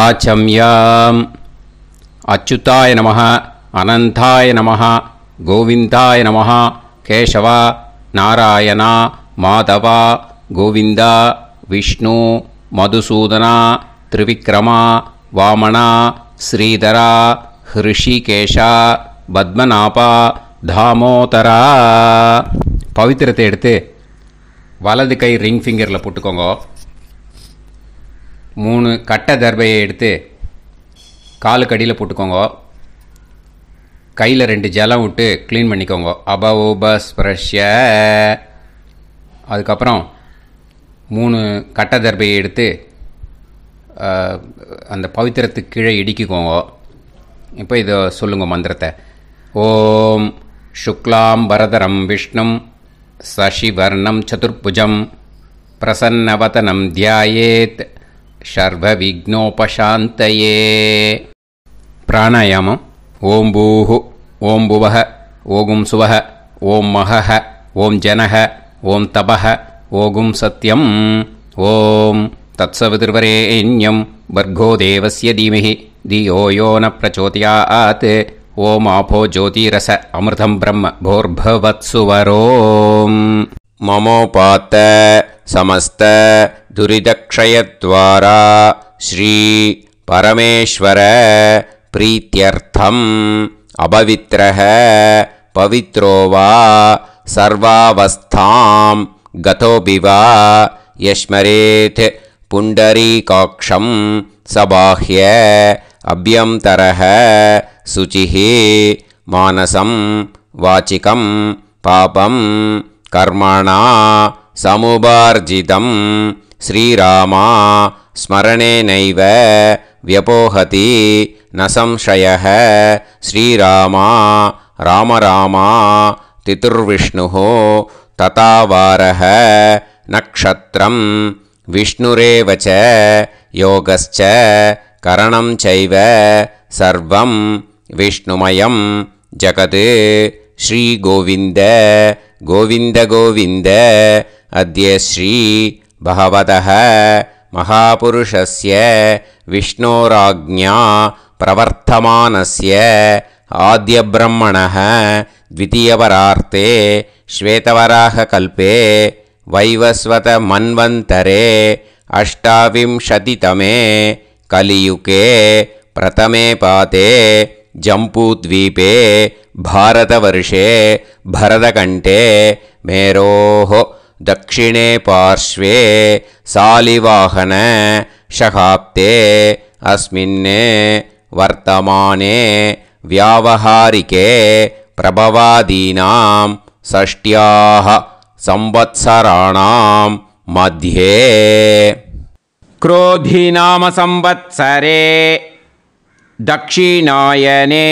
ஆச்சம்யாம். அச்சுதாய நமः, அனந்தாய நமः, கோவிந்தாய நமः, கேசவா, நாராயணா, மாதவா, கோவிந்தா, விஷ்ணு, மதுசூதனா, திரிவிக்ரமா, வாமனா, ஸ்ரீதரா, ஹிருஷிகேஷா, பத்மநாபா, தாமோதரா. பவித்திரத்தை எடுத்து வலது கை ரிங் ஃபிங்கரில் போட்டுக்கோங்க. 3 கட்டை தர்பையை எடுத்து காலுக்கடியில் போட்டுக்கோங்க. கையில் 2 ஜலம் விட்டு க்ளீன் பண்ணிக்கோங்க. அபவோபஸ்பிரஷ்ய. அதுக்கப்புறம் 3 கட்டை தர்பையை எடுத்து அந்த பவித்திரத்துக்கு கீழே இடிக்கிக்கோங்க. இப்போ இதை சொல்லுங்க மந்திரத்தை. ஓம் சுக்லாம் வரதரம் விஷ்ணும் சசிவர்ணம் சதுர்புஜம் பிரசன்னவதனம் தியாயேத் சர்வ விக்னோபசாந்தயே. பிராணாயாமம். ஓம் பூஹு, ஓம் புவஹ, ஓகும் சுவஹ, ஓம் மஹஹ, ஓம் ஜனஹ, ஓம் தபஹ, ஓகும் சத்யம். ஓம் தத்சவிதுர்வரேண்யம் வர்கோ தேவஸ்ய தீமஹி தியோ யோ ந பிரச்சோதயாத். ஓம் ஆபோ ஜோதிரச அமிர்தம் பிரம்ம போர்பவத்சுவரோம். மமோபாத்த சமஸ்த துரிதக்ஷயத்வாரா ஸ்ரீ பரமேஸ்வர பிரீத்யர்த்தம் அபவித்ரஹ பவித்ரோ வா சர்வாவஸ்தாம் கதோபிவா யஸ்மரேத் புண்டரீகாக்ஷம் சபாஹ்ய அப்யந்தரஹ சுச்சிஹ மானசம் வாச்சிகம் பாபம் கர்மணா சமுபார்ஜிதம் ஸ்ரீராமா ஸ்மரணேனைவ வியபோஹதி ந சம்சயः. ஸ்ரீராமா ராம ராமா திதுர்விஷ்ணுः ததாவாரः நக்ஷத்ரம் விஷ்ணுரேவ ச யோகஸ்ச கரணம் சைவ சர்வம் விஷ்ணுமயம் ஜகத். ஸ்ரீ கோவிந்த கோவிந்த கோவிந்த. அத்ய ஸ்ரீ பகவதः மகாபுருஷஸ்ய விஷ்ணோராஜ்ஞா பிரவர்த்தமானஸ்ய ஆத்யப்ரஹ்மணः த்விதீயவரார்த்தே ஸ்வேதவராககல்பே வைவஸ்வத மன்வந்தரே அஷ்டாவிம்சதிதமே கலியுகே பிரதமே பாதே ஜம்பூத்வீபே பாரதவர்ஷே பரதகண்டே மேரோः दक्षिणे पार्श्वे सालिवाहन शकाब्दे अस्मिन् वर्तमाने व्यावहारिके प्रभवादीनां षष्ट्याः संवत्सराणां मध्ये क्रोधिनाम संवत्सरे दक्षिणायने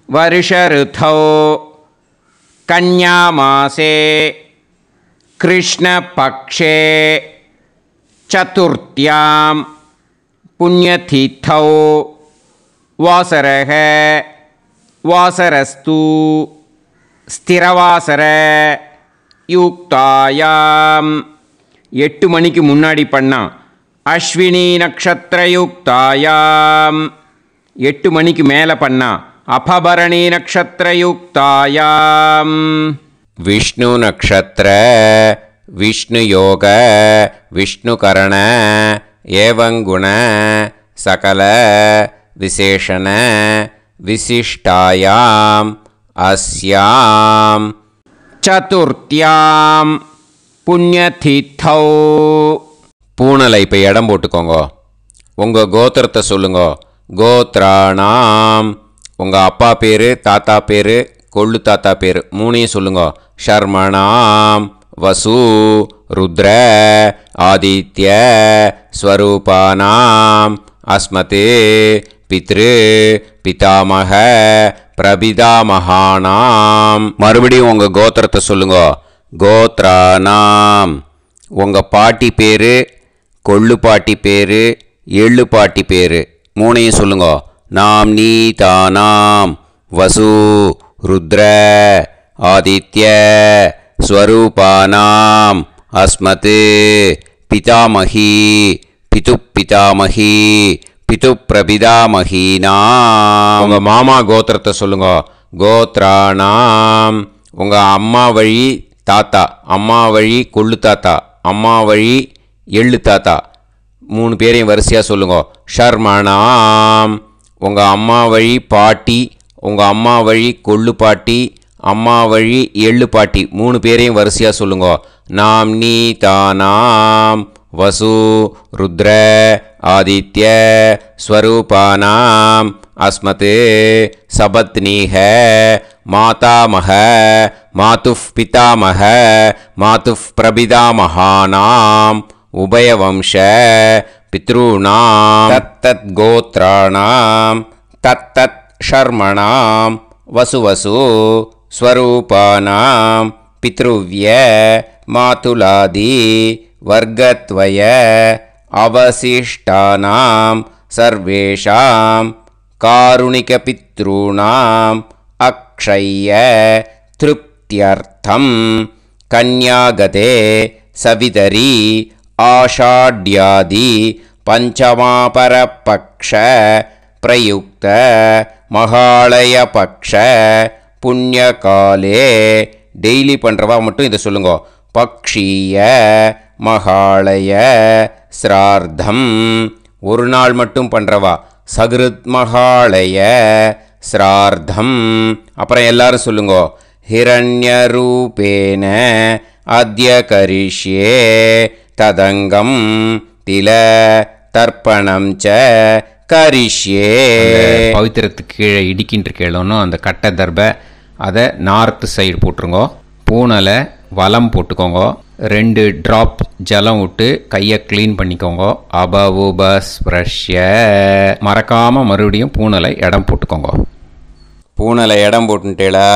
वर्षऋतौ कन्यामासे कृष्णपक्षे चतुर्थ्यां पुण्यतिथौ वासरः वासरस्तु स्थिरवासर युक्तायां 8 மணிக்கு முன்னாடி பண்ணா அஸ்வினி நக்ஷத்ரயுக்தாயாம். 8 மணிக்கு மேலே பண்ணா அபபரணி நக்ஷத்ரயுக்தாயாம். விஷ்ணு நக்ஷத்ர விஷ்ணு யோக விஷ்ணுகரண ஏவங்குண சகல விசேஷண விசிஷ்டாயாம் அஸ்யாம் சதுர்த்தியாம் புண்ணியதித்தௌ. பூனலை இப்போ இடம் போட்டுக்கோங்க. உங்கள் கோத்திரத்தை சொல்லுங்க. கோத்ராணாம். உங்கள் அப்பா பேர், தாத்தா பேர், கொள்ளு தாத்தா பேர் 3ஐயும் சொல்லுங்க. ஷர்மணாம் வசு ருத்ர ஆதித்ய ஸ்வரூபானாம் அஸ்மத் பித்ரு பிதாமக பிரபிதாமகானாம். மறுபடியும் உங்கள் கோத்திரத்தை சொல்லுங்க. கோத்ரானாம். உங்கள் பாட்டி பேர், கொள்ளு பாட்டி பேர், எள்ளு பாட்டி பேர் 3ஐயும் சொல்லுங்க. நாம் நீ தானாம் வசு ருத்ர ஆதித்ய ஸ்வரூபானாம் அஸ்மத் பிதாமகி பிது பிதாமகி பிது பிரபிதாமகீனாம். உங்கள் மாமா கோத்திரத்தை சொல்லுங்க. கோத்ராணாம். உங்கள் அம்மா வழி தாத்தா, அம்மா வழி கொள்ளு தாத்தா, அம்மா வழி எள்ளு தாத்தா, 3 பேரையும் வரிசையாக சொல்லுங்க. ஷர்மணாம். உங்கள் அம்மா வழி பாட்டி, உங்கள் அம்மா வழி கொள்ளு பாட்டி, அம்மா வழி எள்ளு பாட்டி, 3 பேரையும் வரிசையாக சொல்லுங்க. நாம்னி தானாம் வசு ருத்ர ஆதித்ய ஸ்வரூபானாம் அஸ்மத் சபத்னீஹ மாதாமஹ மாதுஃப் பிதாமஹ மாதுஃப் பிரபிதாமஹானாம் உபயவம்ச பித்ருணாம் தத்தத் கோத்ராணாம் தத்தத் ஷர்மணாம் வசு ஸ்வரூபானாம் பித்ருவ்ய மாதுலாதி வர்கத்வய அவசிஷ்டானாம் சர்வேஷாம் காருணிகபித்ருணாம் அக்ஷய்ய திருப்தியர்த்தம் கன்யாகதே சவிதரி ஆஷாட்யாதி பஞ்சமாபரபக்ஷ பிரயுக்த மகாலயபக்ஷ புண்ணியகாலே. டெய்லி பண்ணுறவா மட்டும் இதை சொல்லுங்க. பக்ஷீய மகாலய ஸ்ரார்த்தம். ஒரு நாள் மட்டும் பண்ணுறவா சகிருத் மகாலய ஸ்ரார்த்தம். அப்புறம் எல்லாரும் சொல்லுங்க. ஹிரண்யரூபேன அத்ய கரிஷ்யே ததங்கம் தில தர்ப்பணம் ச கரிஷ்யே. பவித்திரத்துக்கு கீழே இடிக்கின்ற கேளோன்னு அந்த கட்டை தர்பை அதை நார்த்து சைடு போட்டுருங்க. பூனலை வலம் போட்டுக்கோங்க. 2 ட்ராப் ஜலம் விட்டு கையை க்ளீன் பண்ணிக்கோங்க. அபவுபஸ்ப்ரஷ்ய. மறக்காமல் மறுபடியும் பூனலை இடம் போட்டுக்கோங்க. பூனலை இடம் போட்டுட்டேளா,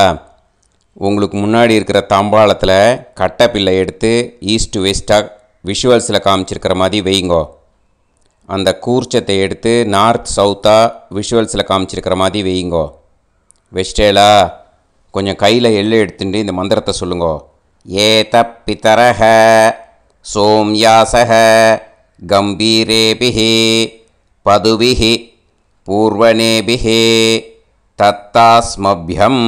உங்களுக்கு முன்னாடி இருக்கிற தாம்பாளத்தில் கட்டை பிள்ளை எடுத்து ஈஸ்ட் வெஸ்ட்டாக விஷுவல்ஸில் காமிச்சிருக்கிற மாதிரி வைங்கோ. அந்த கூர்ச்சத்தை எடுத்து நார்த் சவுத்தாக விஷுவல்ஸில் காமிச்சிருக்கிற மாதிரி வைங்கோ. வெஸ்டேலா கொஞ்சம் கையில் எள்ளு எடுத்துட்டு இந்த மந்திரத்தை சொல்லுங்கோ. ஏத பிதரஹ சோம்யாசஹ கம்பீரேபிஹி பதுபிஹி பூர்வணேபிஹி தத்தாஸ்மப்யம்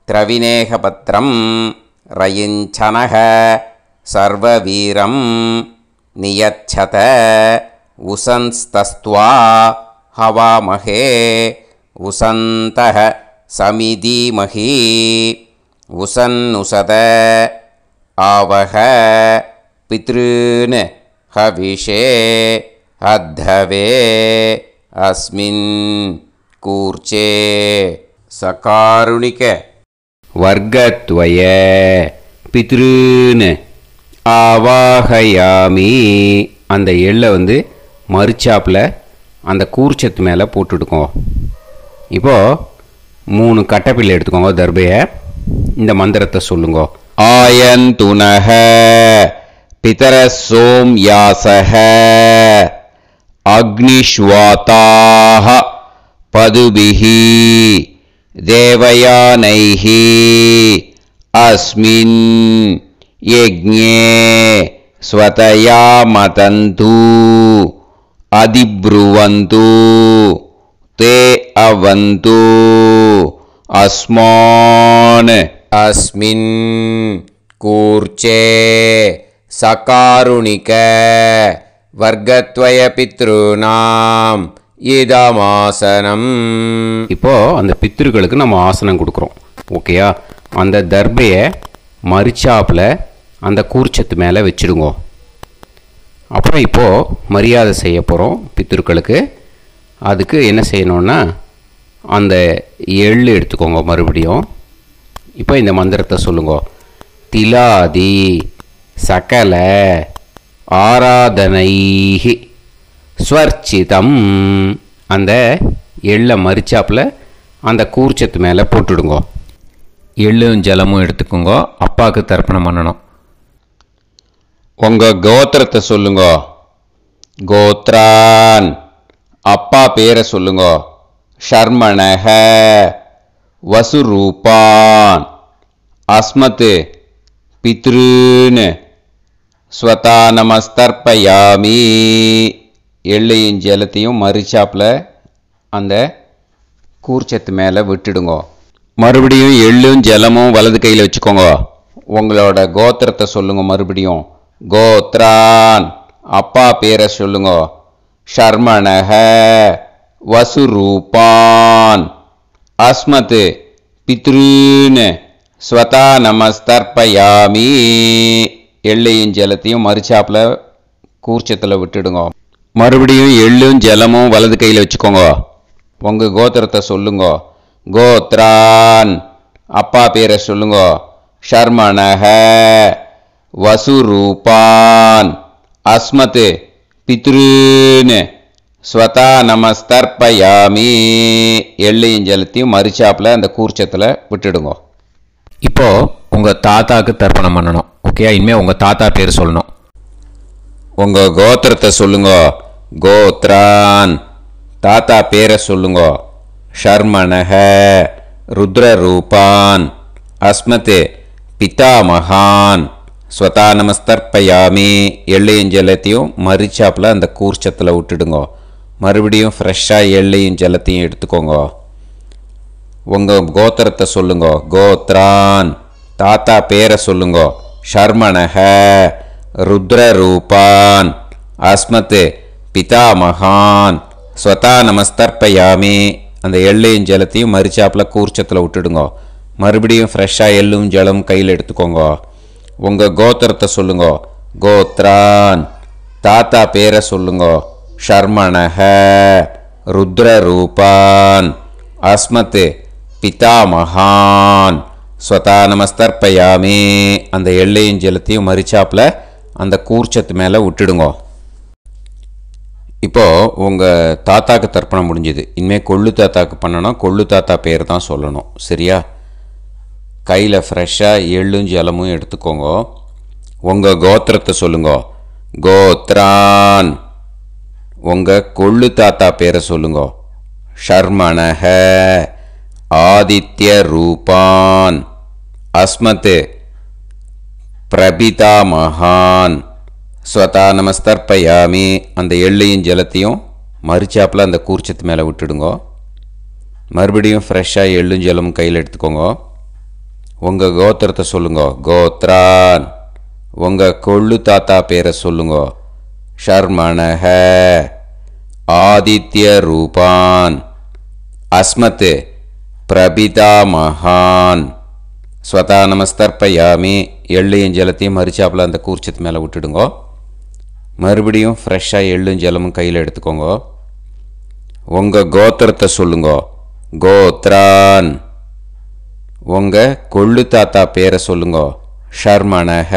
திரவிநேகபத்ரம் ரயிஞ்சனஹ சர்வவீரம் நியச்சத உசன்ஸ்தஸ்த்வா ஹவாமஹே உசந்தஹ சமிதீமஹி உசன்னுசத ஆவஹ பித்ருன் ஹவிஷே அத்தவே அஸ்மின் கூர்ச்சே சகாருணிக வர்கத்வய பித்ருன் ஆவாஹயாமி. அந்த எள்ளை மறுச்சாப்பில் அந்த கூர்ச்சத்து மேலே போட்டுடுக்கோங்க. இப்போது 3 கட்டைப்பிள்ளை எடுத்துக்கோங்க. தர்பையை இந்த மந்திரத்தை சொல்லுங்க. ஆயந்துனஹ பிதர சோம்யாசஹ அக்னிஷ்வாதாஹ பதுபிஹி தேவயானைஹி அஸ்மின் யஜ்ஞே ஸ்வதயா மதந்து அதிப்ருவந்து தே அவது அஸ்மான் அஸ்மின் கூர்ச்சே சகாருணிக வர்கத்வய பித்ருநாம் இதமாசனம். இப்போ அந்த பித்ருக்களுக்கு நம்ம ஆசனம் கொடுக்குறோம். ஓகேயா? அந்த தர்பையை மரிச்சாப்பில் அந்த கூர்ச்சத்து மேலே வச்சுடுங்க. அப்புறம் இப்போது மரியாதை செய்ய போகிறோம் பித்ருக்களுக்கு. அதுக்கு என்ன செய்யணுன்னா அந்த எள்ளு எடுத்துக்கோங்க. மறுபடியும் இப்போ இந்த மந்திரத்தை சொல்லுங்க. திலாதி சகல ஆராதனைஹி ஸ்வர்ச்சிதம். அந்த எள்ளை மரிச்சாப்பில் அந்த கூர்ச்சத்து மேலே போட்டுடுங்க. எள்ளும் ஜலமும் எடுத்துக்கோங்க. அப்பாவுக்கு தர்ப்பணம் பண்ணணும். உங்கள் கோத்திரத்தை சொல்லுங்க. கோத்ரான். அப்பா பேரை சொல்லுங்க. ஷர்மணஹ வசுரூபான் அஸ்மத் பித்ருன் ஸ்வதா நமஸ்தர்ப்பயாமி. எள்ளையும் ஜலத்தையும் மறிச்சாப்பில் அந்த கூர்ச்சத்து மேலே விட்டுடுங்க. மறுபடியும் எள்ளும் ஜலமும் வலது கையில் வச்சுக்கோங்க. உங்களோட கோத்திரத்தை சொல்லுங்க. மறுபடியும் கோத்ரான், அப்பா பேரை சொல்லுங்க. ஷர்மணஹ, வசுரூபான், அஸ்மத், பித்ருன்னு ஸ்வதா நமஸ்தர்ப்பயாமி. எள்ளையும் ஜலத்தையும் மறிச்சாப்பில் கூர்ச்சத்தில் விட்டுடுங்க. மறுபடியும் எள்ளும் ஜலமும் வலது கையில் வச்சுக்கோங்க. உங்கள் கோத்திரத்தை சொல்லுங்க. கோத்ரான், அப்பா பேரை சொல்லுங்க. ஷர்மணஹ, வசுரூபான், அஸ்மத், பித்ருன்னு ஸ்வதா நமஸ்தர்ப்பயாமி. எள்ளையும் ஜலத்தையும் மறிச்சாப்பில் அந்த கூர்ச்சத்தில் விட்டுடுங்க. இப்போது உங்கள் தாத்தாவுக்கு தர்ப்பணம் பண்ணணும். ஓகே, இனிமேல் உங்கள் தாத்தா பேர் சொல்லணும். உங்கள் கோத்திரத்தை சொல்லுங்க. கோத்ரான், தாத்தா பேரை சொல்லுங்க. ஷர்மணஹ, ருத்ரரூபான், அஸ்மத், பிதாமகான், ஸ்வதா நமஸ்தர்ப்பயாமி. எள்ளையும் ஜலத்தையும் மறிச்சாப்பில் அந்த கூர்ச்சத்தில் விட்டுடுங்க. மறுபடியும் ஃப்ரெஷ்ஷாக எள்ளையும் ஜலத்தையும் எடுத்துக்கோங்க. உங்கள் கோத்திரத்தை சொல்லுங்க. கோத்ரான், தாத்தா பேரை சொல்லுங்க. ஷர்மணஹ, ருத்ரரூபான், அஸ்மத், பிதாமகான், ஸ்வதா நமஸ்தர்ப்பயாமி. அந்த எள்ளையும் ஜலத்தையும் மறிச்சாப்பில் கூர்ச்சத்தில் விட்டுடுங்க. மறுபடியும் ஃப்ரெஷ்ஷாக எள்ளும் ஜலம் கையில் எடுத்துக்கோங்க. உங்கள் கோத்திரத்தை சொல்லுங்க. கோத்ரான், தாத்தா பேரை சொல்லுங்க. ஷர்மணஹ, ருத்ரரூபான், அஸ்மத், பிதாமகான், ஸ்வதா நமஸ்தர்ப்பயாமி. அந்த எள்ளையும் ஜலத்தையும் மறிச்சாப்பில் அந்த கூர்ச்சத்து மேலே விட்டுடுங்க. இப்போது உங்கள் தாத்தாக்கு தர்ப்பணம் முடிஞ்சுது. இனிமேல் கொள்ளு தாத்தாக்கு பண்ணணும். கொள்ளு தாத்தா பேர் தான் சொல்லணும். சரியா? கையில் ஃப்ரெஷ்ஷாக எள்ளும் ஜலமும் எடுத்துக்கோங்க. உங்கள் கோத்திரத்தை சொல்லுங்க. கோத்ரான், உங்கள் கொள்ளு தாத்தா பேரை சொல்லுங்க. ஷர்மணஹ, ஆதித்ய ரூபான், அஸ்மத், பிரபிதாமகான், ஸ்வதா நமஸ்தர்ப்பயாமி. அந்த எள்ளையும் ஜலத்தையும் மறிச்சாப்பில் அந்த கூர்ச்சத்து மேலே விட்டுடுங்க. மறுபடியும் ஃப்ரெஷ்ஷாக எள்ளும் ஜலமும் கையில் எடுத்துக்கோங்க. உங்கள் கோத்திரத்தை சொல்லுங்க. கோத்ரான், உங்கள் கொள்ளு தாத்தா பேரை சொல்லுங்க. ஷர்மணஹ, ஆதித்ய ரூபான், அஸ்மத், பிரபிதாமகான், ஸ்வதா நமஸ்தர்ப்பயாமி. எள்ளையும் ஜலத்தையும் மறிச்சாப்பில் அந்த கூர்ச்சத்து மேலே விட்டுடுங்க. மறுபடியும் ஃப்ரெஷ்ஷாக எள்ளும் ஜலமும் கையில் எடுத்துக்கோங்க. உங்கள் கோத்திரத்தை சொல்லுங்க. கோத்ரான், உங்கள் கொள்ளு தாத்தா பேரை சொல்லுங்க. ஷர்மணஹ,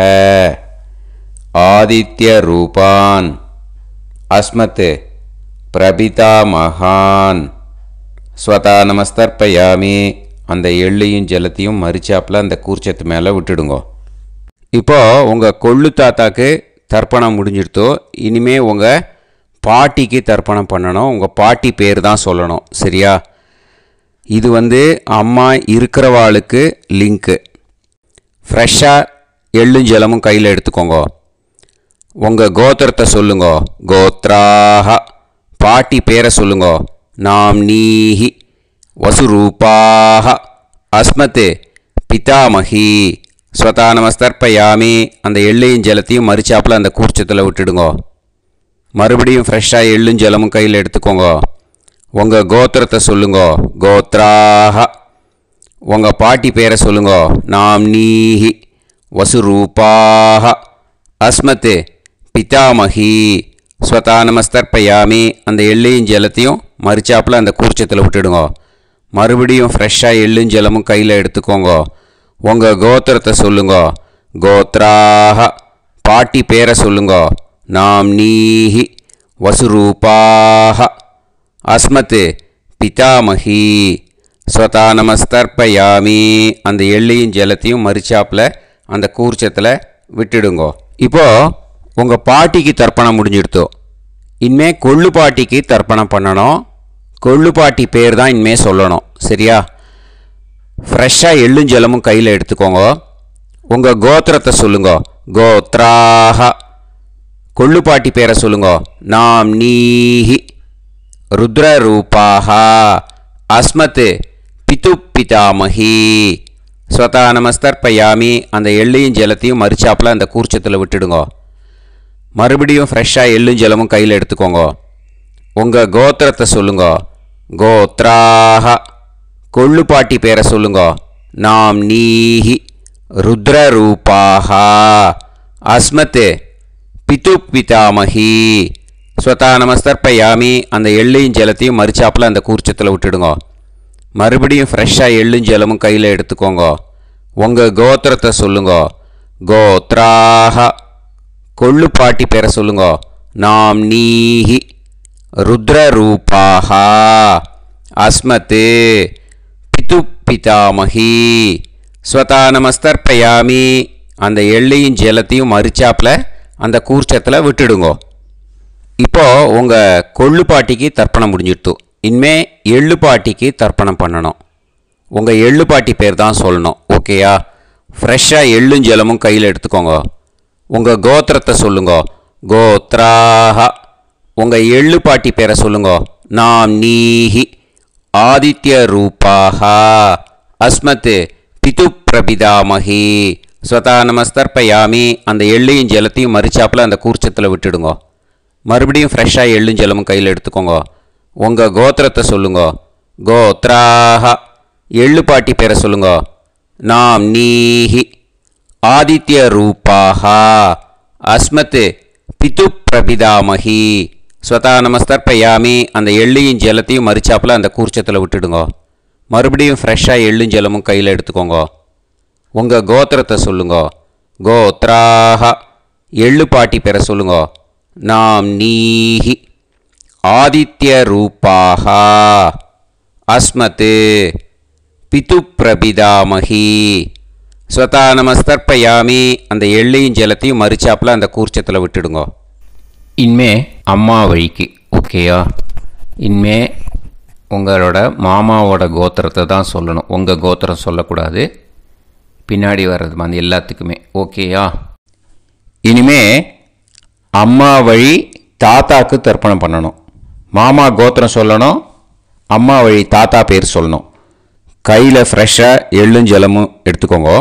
ஆதித்ய ரூபான், அஸ்மத், பிரபிதாமகான், ஸ்வதா நமஸ்தர்ப்பயாமி. அந்த எள்ளையும் ஜலத்தையும் மறிச்சாப்பில் அந்த கூர்ச்சத்து மேலே விட்டுடுங்க. இப்போது உங்கள் கொள்ளு தாத்தாக்கு தர்ப்பணம் முடிஞ்சிடுத்தோ. இனிமேல் உங்கள் பாட்டிக்கு தர்ப்பணம் பண்ணணும். உங்கள் பாட்டி பேர் தான் சொல்லணும். சரியா? இது அம்மா இருக்கிறவாளுக்கு லிங்க்கு. ஃப்ரெஷ்ஷாக எள்ளும் ஜலமும் கையில் எடுத்துக்கோங்க. உங்கள் கோத்திரத்தை சொல்லுங்க. கோத்ராஹ, பாட்டி பேரை சொல்லுங்க. நாம்னீஹி, வசுரூபாஹ, அஸ்மத், பிதாமகி, ஸ்வதா நமஸ்தர்ப்பயாமி. அந்த எள்ளையும் ஜலத்தையும் மறிச்சாப்பில் அந்த கூர்ச்சத்தில் விட்டுடுங்க. மறுபடியும் ஃப்ரெஷ்ஷாக எள்ளும் ஜலமும் கையில் எடுத்துக்கோங்க. உங்கள் கோத்திரத்தை சொல்லுங்க. கோத்ராஹ, உங்கள் பாட்டி பேரை சொல்லுங்க. நாம்னீஹி, வசுரூபாஹ, அஸ்மத், பிதாமகி, ஸ்வதா நமஸ்தர்ப்பயாமி. அந்த எள்ளையும் ஜலத்தையும் மறிச்சாப்பில் அந்த கூர்ச்சத்தில் விட்டுடுங்க. மறுபடியும் ஃப்ரெஷ்ஷாக எள்ளும் ஜலமும் கையில் எடுத்துக்கோங்க. உங்கள் கோத்திரத்தை சொல்லுங்க. கோத்ராஹ, பாட்டி பேரை சொல்லுங்க. நாம்னீஹி, வசுரூபாஹ, அஸ்மத், பிதாமகி, ஸ்வதா நமஸ்தர்ப்பயாமி. அந்த எள்ளையும் ஜலத்தையும் மறிச்சாப்பில் அந்த கூர்ச்சத்தில் விட்டுடுங்க. இப்போது உங்கள் பாட்டிக்கு தர்ப்பணம் முடிஞ்சிடுத்தோ. இனிமேல் கொள்ளு பாட்டிக்கு தர்ப்பணம் பண்ணணும். கொள்ளு பாட்டி பேர் தான் இனிமேல் சொல்லணும். சரியா? ஃப்ரெஷ்ஷாக எள்ளும் ஜலமும் கையில் எடுத்துக்கோங்க. உங்கள் கோத்திரத்தை சொல்லுங்க. கோத்ராஹ, கொள்ளுப்பாட்டி பேரை சொல்லுங்க. நாம் நீஹி ருத்ரரூபாஹ அஸ்மத் பிது பிதாமஹி. ஸ்வதா நமஸ்தர்ப்பயாமி. அந்த எள்ளையும் ஜலத்தையும் மறிச்சாப்பில் அந்த கூர்ச்சத்தில் விட்டுடுங்க. மறுபடியும் ஃப்ரெஷ்ஷாக எள்ளும் ஜலமும் கையில் எடுத்துக்கோங்க. உங்கள் கோத்திரத்தை சொல்லுங்க. கோத்ராஹ கொள்ளுப்பாட்டி பேரை சொல்லுங்க. நாம் நீஹி ருத்ரரூபாஹ அஸ்மத் பிது பிதாமஹி. ஸ்வதா நமஸ்தர்ப்பயாமி. அந்த எள்ளையும் ஜலத்தையும் மறிச்சாப்பில் அந்த கூர்ச்சத்தில் விட்டுடுங்க. மறுபடியும் ஃப்ரெஷ்ஷாக எள்ளும் ஜலமும் கையில் எடுத்துக்கோங்க. உங்கள் கோத்திரத்தை சொல்லுங்க. கோத்ராஹ கொள்ளுப்பாட்டி பேரை சொல்லுங்க. நாம் நீஹி ருத்ரரூபாஹ அஸ்மத் பிது பிதாமஹி. ஸ்வதா நமஸ்தர்ப்பயாமி. அந்த எள்ளையும் ஜலத்தையும் மறிச்சாப்பில் அந்த கூர்ச்சத்தில் விட்டுடுங்க. இப்போது உங்கள் கொள்ளுப்பாட்டிக்கு தர்ப்பணம் முடிஞ்சிடுத்து. இனிமே எள்ளுப்பாட்டிக்கு தர்ப்பணம் பண்ணணும். உங்கள் எள்ளுப்பாட்டி பேர் தான் சொல்லணும். ஓகேயா? ஃப்ரெஷ்ஷாக எள்ளும் ஜலமும் கையில் எடுத்துக்கோங்க. உங்கள் கோத்திரத்தை சொல்லுங்க. கோத்ராஹ உங்கள் எள்ளுப்பாட்டி பேரை சொல்லுங்க. நாம் நீஹி ஆதித்ய ரூபாஹ அஸ்மத் பிது பிரபிதாமஹி. ஸ்வதா நமஸ்தர்ப்பயாமி. அந்த எள்ளையும் ஜலத்தையும் மறிச்சாப்பில் அந்த கூர்ச்சத்தில் விட்டுடுங்க. மறுபடியும் ஃப்ரெஷ்ஷாக எள்ளும் ஜலமும் கையில் எடுத்துக்கோங்க. உங்கள் கோத்திரத்தை சொல்லுங்க. கோத்ராஹ எள்ளுப்பாட்டி பேரை சொல்லுங்க. நாம் நீஹி ஆதித்ய ரூபாஹ அஸ்மத் பிது பிரபிதாமஹி. ஸ்வதா நமஸ்தர்ப்பயாமி. அந்த எள்ளையும் ஜலத்தையும் மறிச்சாப்பில் அந்த கூர்ச்சத்தில் விட்டுடுங்க. மறுபடியும் ஃப்ரெஷ்ஷாக எள்ளும் ஜலமும் கையில் எடுத்துக்கோங்க. உங்கள் கோத்திரத்தை சொல்லுங்க. கோத்ராஹ எள்ளுப்பாட்டி பேரை சொல்லுங்க. நாம் நீஹி ஆதித்ய ரூபாஹ அஸ்மத் பிது பிரபிதாமஹி. ஸ்வதா நமஸ்தர்ப்பயாமி. அந்த எள்ளையும் ஜலத்தையும் மறிச்சாப்பில் அந்த கூர்ச்சத்தில் விட்டுடுங்க. இனிமே அம்மா வழிக்கு. ஓகேயா? இனிமே உங்களோட மாமாவோட கோத்திரத்தை தான் சொல்லணும். உங்கள் கோத்திரம் சொல்லக்கூடாது. பின்னாடி வர்றது மாதிரி எல்லாத்துக்குமே. ஓகேயா? இனிமே அம்மா வழி தாத்தாக்கு தர்ப்பணம் பண்ணணும். மாமா கோத்திரம் சொல்லணும். அம்மா வழி தாத்தா பேர் சொல்லணும். கையில் ஃப்ரெஷ்ஷாக எள்ளும் ஜலமும் எடுத்துக்கோங்க.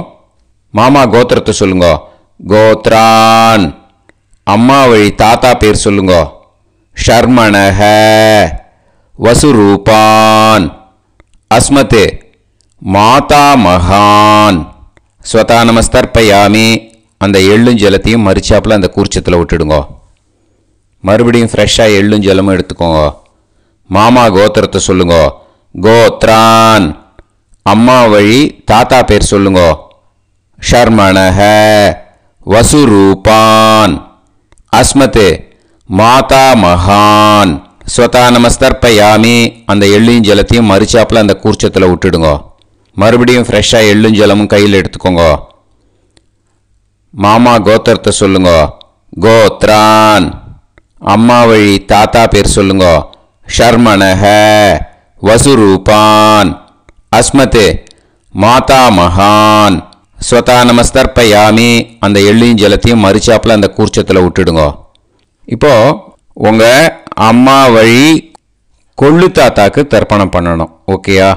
மாமா கோத்திரத்தை சொல்லுங்க. கோத்ரான். அம்மா வழி தாத்தா பேர் சொல்லுங்க. ஷர்மணஹ வசுரூபான் அஸ்மத் மாதா மகான். ஸ்வதா நமஸ்தர்ப்பயாமி. அந்த எள்ளும் ஜலத்தையும் மறிச்சாப்பில் அந்த கூர்ச்சத்தில் விட்டுடுங்க. மறுபடியும் ஃப்ரெஷ்ஷாக எள்ளும் ஜலமும் எடுத்துக்கோங்க. மாமா கோத்திரத்தை சொல்லுங்க. கோத்ரான். அம்மா வழி தாத்தா பேர் சொல்லுங்க. ஷர்மணஹ வசுரூபான் அஸ்மத் மாதா மகான். ஸ்வதா நமஸ்தர்ப்பயாமி. அந்த எள்ளையும் ஜலத்தையும் மறிச்சாப்பில் அந்த கூர்ச்சத்தில் விட்டுடுங்க. மறுபடியும் ஃப்ரெஷ்ஷாக எள்ளும் ஜலமும் கையில் எடுத்துக்கோங்க. மாமா கோத்திரத்தை சொல்லுங்க. கோத்ரான். அம்மா வழி தாத்தா பேர் சொல்லுங்க. ஷர்மணஹ வசுரூபான் அஸ்மத் மாதா மகான். ஸ்வதா நமஸ்தர்ப்பயாமி. அந்த எள்ளையும் ஜலத்தையும் மறிச்சாப்பில் அந்த கூர்ச்சத்தில் விட்டுடுங்க. இப்போது உங்கள் அம்மா வழி கொள்ளு தாத்தாக்கு தர்ப்பணம் பண்ணணும். ஓகேயா?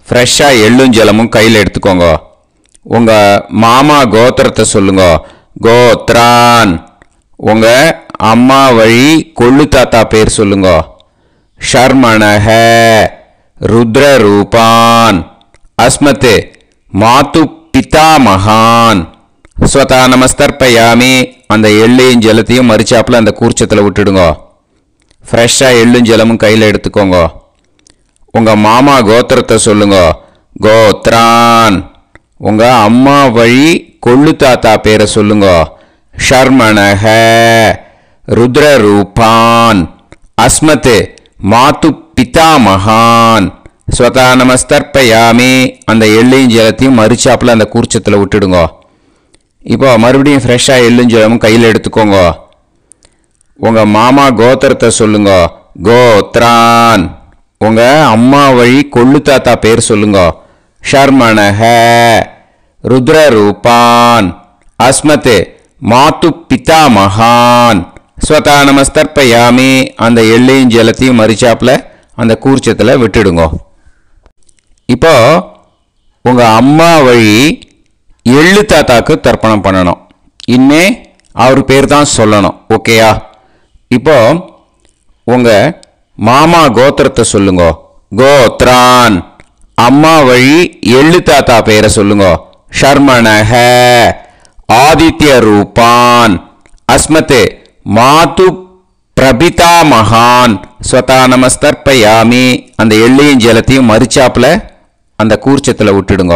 ஃப்ரெஷ்ஷாக எள்ளும் ஜலமும் கையில் எடுத்துக்கோங்க. உங்கள் மாமா கோத்திரத்தை சொல்லுங்க. கோத்ரான். உங்கள் அம்மா வழி கொள்ளு தாத்தா பேர் சொல்லுங்க. ஷர்மணஹ ருத்ரரூபான் அஸ்மத் மாது பிதாமகான். ஸ்வதா நமஸ்தர்ப்பயாமி. அந்த எள்ளையும் ஜலத்தையும் மறிச்சாப்பில் அந்த கூர்ச்சத்தில் விட்டுடுங்க. ஃப்ரெஷ்ஷாக எள்ளும் ஜலமும் கையில் எடுத்துக்கோங்க. உங்கள் மாமா கோத்திரத்தை சொல்லுங்க. கோத்ரான். உங்கள் அம்மா வழி கொள்ளு தாத்தா பேரை சொல்லுங்க. ஷர்மணஹ ருத்ரரூபான் அஸ்மத் மாது பிதாமகான். ஸ்வதா நமஸ்தர்ப்பயாமி. அந்த எள்ளையும் ஜலத்தையும் மறிச்சாப்பில் அந்த கூர்ச்சத்தில் விட்டுடுங்க. இப்போ மறுபடியும் ஃப்ரெஷ்ஷாக எள்ளும் ஜலமும் கையில் எடுத்துக்கோங்க. உங்கள் மாமா கோத்திரத்தை சொல்லுங்க. கோத்ரான். உங்கள் அம்மா வழி கொள்ளு தாத்தா பேர் சொல்லுங்க. ஷர்மணஹ ருத்ரரூபான் அஸ்மத் மாது பிதாமகான். ஸ்வதா நமஸ்தர்ப்பயாமி அந்த எள்ளையும் ஜலத்தையும் மறிச்சாப்புல அந்த கூர்ச்சத்தில் விட்டுடுங்க. இப்போ உங்கள் அம்மா வழி எள்ளு தாத்தாக்கு தர்ப்பணம் பண்ணணும். இனிமே அவர் பேர் தான் சொல்லணும். ஓகேயா? இப்போ உங்கள் மாமா கோத்திரத்தை சொல்லுங்க. கோத்ரான். அம்மா வழி எள்ளு தாத்தா பேரை சொல்லுங்க. ஷர்மணஹ ஆதித்ய ரூபான் அஸ்மதே மாது பிரபிதா மகான் ஸ்வதா நமஸ்தர்ப்பயாமி அந்த எள்ளையும் ஜலத்தையும் மறிச்சாப்புல அந்த கூர்ச்சத்தில் விட்டுடுங்க.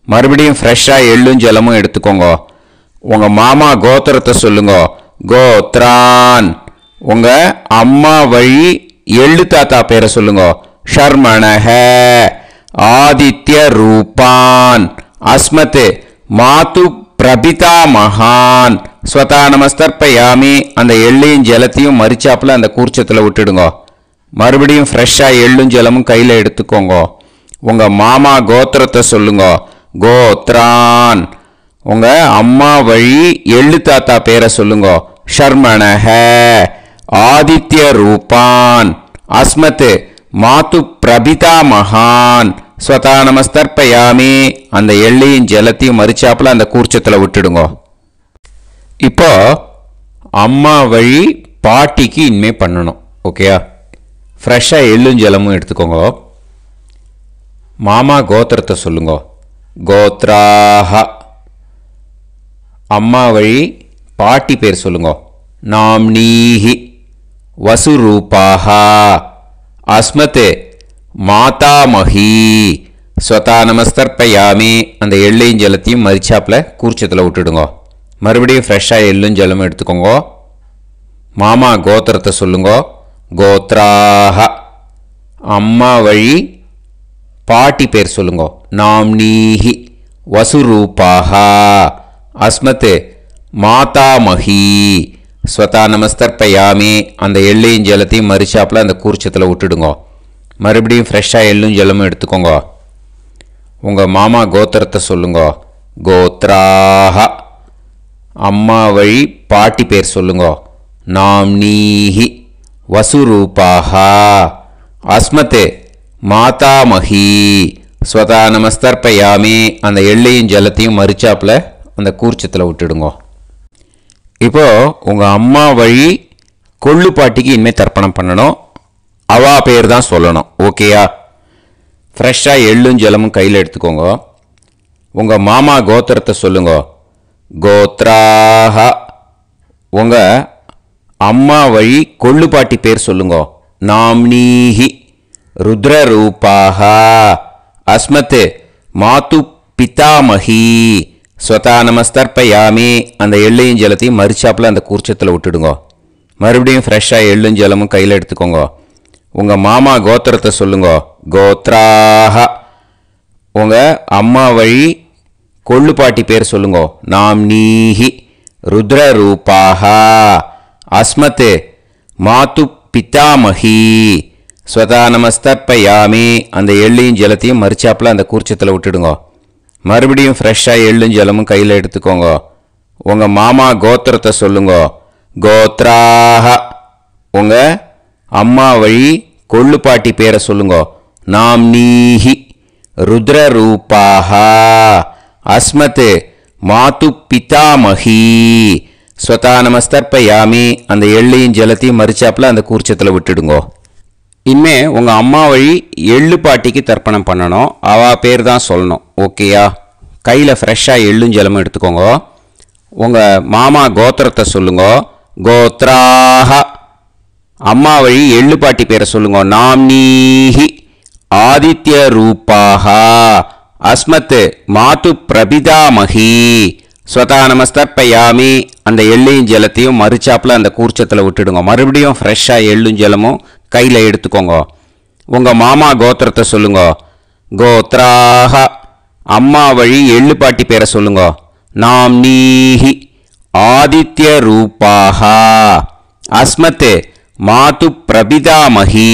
மறுபடியும் ஃப்ரெஷ்ஷாக எள்ளும் ஜலமும் எடுத்துக்கோங்க. உங்கள் மாமா கோத்திரத்தை சொல்லுங்க. கோத்ரான். உங்கள் அம்மா வழி எள்ளு தாத்தா பேரை சொல்லுங்க. ஷர்மணஹ ஆதித்ய ரூபான் அஸ்மதே மாது பிரபிதா மகான் ஸ்வதா நமஸ்தர்ப்பயாமி அந்த எள்ளையும் ஜலத்தையும் மறிச்சாப்புல அந்த கூர்ச்சத்தில் விட்டுடுங்க. மறுபடியும் ஃப்ரெஷ்ஷாக எள்ளும் ஜலமும் கையில் எடுத்துக்கோங்க. உங்கள் மாமா கோத்திரத்தை சொல்லுங்க. கோத்ரான். உங்கள் அம்மா வழி எள்ளு தாத்தா பேரை சொல்லுங்க. ஷர்மணஹ ஆதித்ய ரூபான் அஸ்மத் மாது பிரபிதா மகான் ஸ்வதா நமஸ்தர்ப்பயாமி அந்த எள்ளையும் ஜலத்தையும் மறிச்சாப்புல அந்த கூர்ச்சத்தில் விட்டுடுங்க. இப்போ அம்மா வழி பாட்டிக்கு இனிமே பண்ணணும். ஓகேயா? ஃப்ரெஷ்ஷாக எள்ளும் ஜலமும் எடுத்துக்கோங்க. மாமா கோத்திரத்தை சொல்லுங்க. கோத்ராஹ. அம்மா வழி பாட்டி பேர் சொல்லுங்க. நாம்னீஹி வசுரூபாஹ அஸ்மதே மாதாமஹி ஸ்வதா நமஸ்தர்ப்பயாமி அந்த எள்ளையும் ஜலத்தையும் மறிச்சாப்புல கூர்ச்சத்தில் விட்டுடுங்க. மறுபடியும் ஃப்ரெஷ்ஷாக எள்ளும் ஜலமும் எடுத்துக்கோங்க. மாமா கோத்திரத்தை சொல்லுங்க. கோத்ராஹ. அம்மா வழி பாட்டி பேர் சொல்லுங்க. நாம்னீஹி வசுரூபாஹ அஸ்மத் மாதாமஹி ஸ்வதா நமஸ்தர்ப்பயாமி அந்த எள்ளையும் ஜலத்தையும் மறிச்சாப்புல அந்த கூர்ச்சத்தில் விட்டுடுங்க. மறுபடியும் ஃப்ரெஷ்ஷாக எள்ளும் ஜலமும் எடுத்துக்கோங்க. உங்கள் மாமா கோத்திரத்தை சொல்லுங்க. கோத்ராஹ. அம்மா வழி பாட்டி பேர் சொல்லுங்க. நாம்னீஹி வசுரூபாஹ அஸ்மத் மாதாமஹி ஸ்வதா நமஸ்தர்ப்பயாமி அந்த எள்ளையும் ஜலத்தையும் மறிச்சாப்புல அந்த கூர்ச்சத்தில் விட்டுடுங்க. இப்போ உங்கள் அம்மா வழி கொள்ளு பாட்டிக்கு இனிமேல் தர்ப்பணம் பண்ணணும். அவா பேர் தான் சொல்லணும். ஓகேயா? ஃப்ரெஷ்ஷாக எள்ளும் ஜலமும் கையில் எடுத்துக்கோங்க. உங்கள் மாமா கோத்திரத்தை சொல்லுங்க. கோத்ராஹ. உங்கள் அம்மா வழி கொள்ளு பாட்டி பேர் சொல்லுங்க. நாம்னீஹி ருத்ரரூபாஹ அஸ்மத் மாது பிதாமஹி ஸ்வதா நமஸ்தர்ப்பயாமி அந்த எள்ளையும் ஜலத்தையும் மறிச்சாப்புல அந்த கூர்ச்சத்தில் விட்டுடுங்க. மறுபடியும் ஃப்ரெஷ்ஷாக எள்ளும் ஜலமும் கையில் எடுத்துக்கோங்க. உங்கள் மாமா கோத்திரத்தை சொல்லுங்க. கோத்ராஹ. உங்கள் அம்மா வழி கொள்ளு பாட்டி பேர் சொல்லுங்க. நாம்னீஹி ருத்ரரூபாஹ அஸ்மத் மாது பிதாமஹி ஸ்வதா நமஸ்தர்ப்பயாமி அந்த எள்ளையும் ஜலத்தையும் மறிச்சாப்புல அந்த கூர்ச்சத்தில் விட்டுடுங்க. மறுபடியும் ஃப்ரெஷ்ஷாக எள்ளும் ஜலமும் கையில் எடுத்துக்கோங்க. உங்கள் மாமா கோத்திரத்தை சொல்லுங்க. கோத்ராஹ. உங்கள் அம்மா வழி கொள்ளு பாட்டி பேரை சொல்லுங்க. நாம்னீஹி ருத்ரரூபாஹ அஸ்மத் மாது பிதாமஹி ஸ்வதா நமஸ்தர்ப்பயாமி அந்த எள்ளையும் ஜலத்தையும் மறிச்சாப்புல அந்த கூர்ச்சத்தில் விட்டுடுங்க. இனிமே உங்கள் அம்மா வழி எள்ளு பாட்டிக்கு தர்ப்பணம் பண்ணணும். அவா பேர் தான் சொல்லணும். ஓகேயா? கையில் ஃப்ரெஷ்ஷாக எள்ளும் ஜலமும் எடுத்துக்கோங்க. உங்கள் மாமா கோத்திரத்தை சொல்லுங்க. கோத்ராஹ. அம்மா வழி எள்ளு பாட்டி பேரை சொல்லுங்க. நாம்னீஹி ஆதித்ய ரூபாஹ அஸ்மத் மாது பிரபிதாமஹி ஸ்வதா நமஸ்தர்ப்பயாமி அந்த எள்ளையும் ஜலத்தையும் மறிச்சாப்புல அந்த கூர்ச்சத்தில் விட்டுடுங்க. மறுபடியும் ஃப்ரெஷ்ஷாக எள்ளும் ஜலமும் கையில் எடுத்துக்கோங்க. உங்கள் மாமா கோத்திரத்தை சொல்லுங்க. கோத்ராஹ. அம்மா வழி எள்ளு பாட்டி பேரை சொல்லுங்க. நாம்னீஹி ஆதித்ய ரூபாஹ அஸ்மத் மாது பிரபிதாமஹி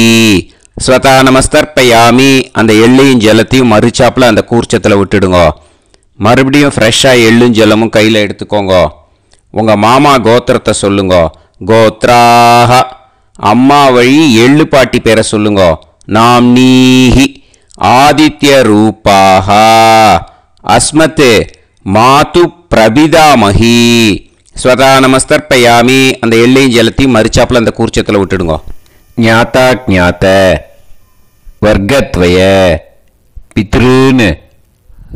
ஸ்வதா நமஸ்தர்ப்பயாமி அந்த எள்ளையும் ஜலத்தையும் மறிச்சாப்புல அந்த கூர்ச்சத்தில் விட்டுடுங்க. மறுபடியும் ஃப்ரெஷ்ஷாக எள்ளும் ஜலமும் கையில் எடுத்துக்கோங்க. உங்கள் மாமா கோத்திரத்தை சொல்லுங்க. கோத்ராஹ. அம்மா வழி எள்ளு பாட்டி பேரை சொல்லுங்க. நாம்னீஹி ஆதித்ய ரூபாஹ. அஸ்மத் மாது பிரபிதாமஹி. ஸ்வதா நமஸ்தர்ப்பயாமி. அந்த எள்ளையும் ஜலத்தையும் மரிச்சாப்புல அந்த கூர்ச்சத்தில் விட்டுடுங்க. ஞாதா ஜாத்த வர்க்கத்வய பித்ருன்னு